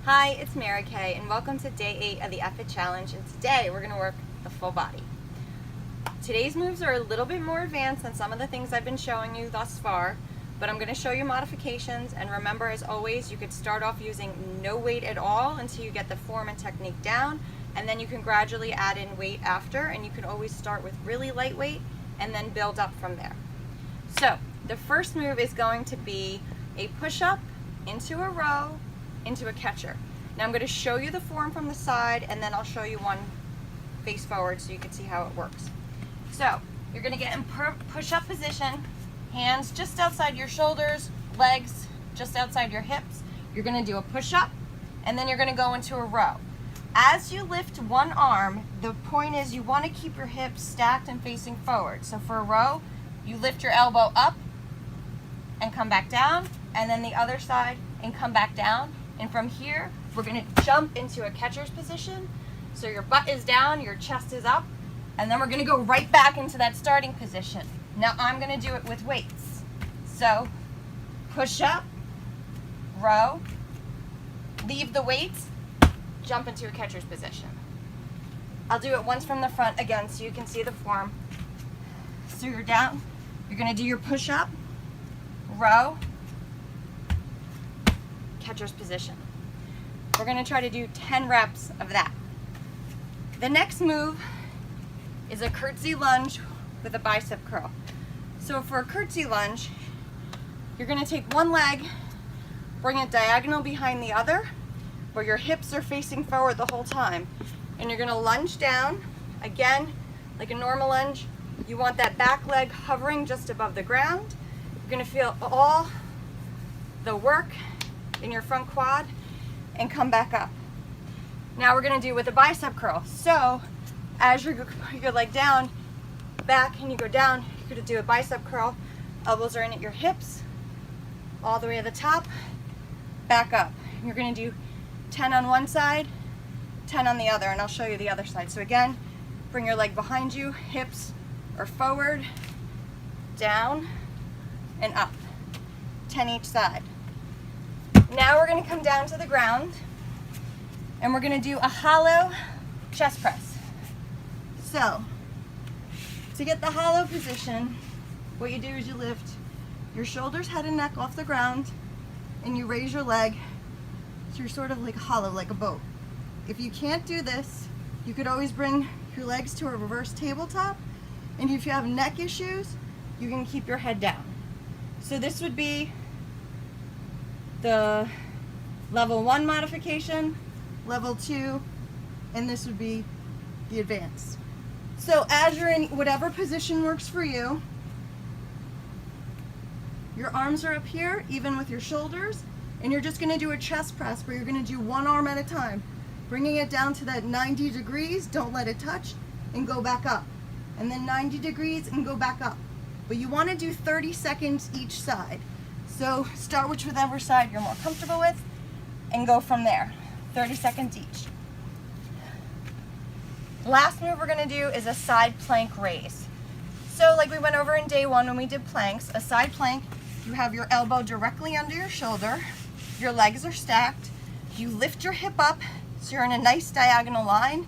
Hi, it's Mary Kay, and welcome to day 8 of the Fit Challenge, and today we're going to work the full body. Today's moves are a little bit more advanced than some of the things I've been showing you thus far, but I'm going to show you modifications, and remember, as always, you could start off using no weight at all until you get the form and technique down, and then you can gradually add in weight after, and you can always start with really light weight and then build up from there. So, the first move is going to be a push-up into a row, into a catcher. Now I'm going to show you the form from the side, and then I'll show you one face forward so you can see how it works. So you're going to get in push-up position, hands just outside your shoulders, legs just outside your hips. You're going to do a push-up, and then you're going to go into a row. As you lift one arm, the point is you want to keep your hips stacked and facing forward. So for a row, you lift your elbow up and come back down, and then the other side and come back down. And from here, we're going to jump into a catcher's position. So your butt is down, your chest is up, and then we're going to go right back into that starting position. Now I'm going to do it with weights. So push up, row, leave the weights, jump into a catcher's position. I'll do it once from the front again so you can see the form. So you're down, you're going to do your push up, row, catcher's position. We're going to try to do 10 reps of that. The next move is a curtsy lunge with a bicep curl. So for a curtsy lunge, you're going to take one leg, bring it diagonal behind the other, where your hips are facing forward the whole time. And you're going to lunge down, again, like a normal lunge. You want that back leg hovering just above the ground. You're going to feel all the work in your front quad and come back up. Now we're going to do it with a bicep curl. So as you put your leg down, back, and you go down, you're going to do a bicep curl. Elbows are in at your hips, all the way to the top, back up. And you're going to do 10 on one side, 10 on the other, and I'll show you the other side. So again, bring your leg behind you, hips are forward, down, and up. 10 each side. Now we're going to come down to the ground, and we're going to do a hollow chest press. So, to get the hollow position, what you do is you lift your shoulders, head, and neck off the ground, and you raise your leg so you're sort of like hollow, like a boat. If you can't do this, you could always bring your legs to a reverse tabletop, and if you have neck issues, you can keep your head down. So this would be the level 1 modification, level 2, and this would be the advanced. So as you're in whatever position works for you, your arms are up here, even with your shoulders, and you're just going to do a chest press where you're going to do one arm at a time, bringing it down to that 90 degrees, don't let it touch, and go back up. And then 90 degrees and go back up. But you want to do 30 seconds each side. So start with whichever side you're more comfortable with and go from there. 30 seconds each. Last move we're going to do is a side plank raise. So like we went over in day 1 when we did planks, a side plank, you have your elbow directly under your shoulder, your legs are stacked, you lift your hip up so you're in a nice diagonal line.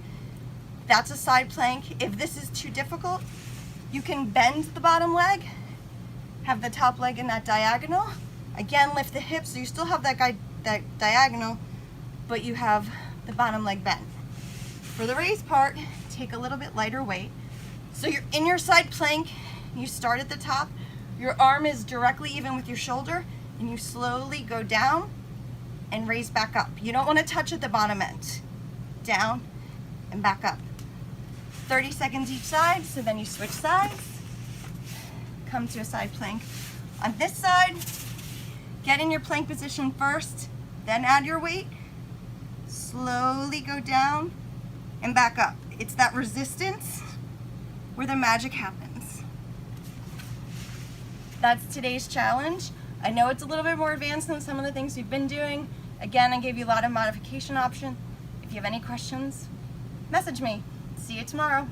That's a side plank. If this is too difficult, you can bend the bottom leg, have the top leg in that diagonal. Again, lift the hips so you still have that diagonal, but you have the bottom leg bent. For the raise part, take a little bit lighter weight. So you're in your side plank, you start at the top, your arm is directly even with your shoulder, and you slowly go down and raise back up. You don't want to touch at the bottom end. Down and back up. 30 seconds each side, so then you switch sides, come to a side plank. On this side, get in your plank position first, then add your weight, slowly go down and back up. It's that resistance where the magic happens. That's today's challenge. I know it's a little bit more advanced than some of the things we've been doing. Again, I gave you a lot of modification options. If you have any questions, message me. See you tomorrow.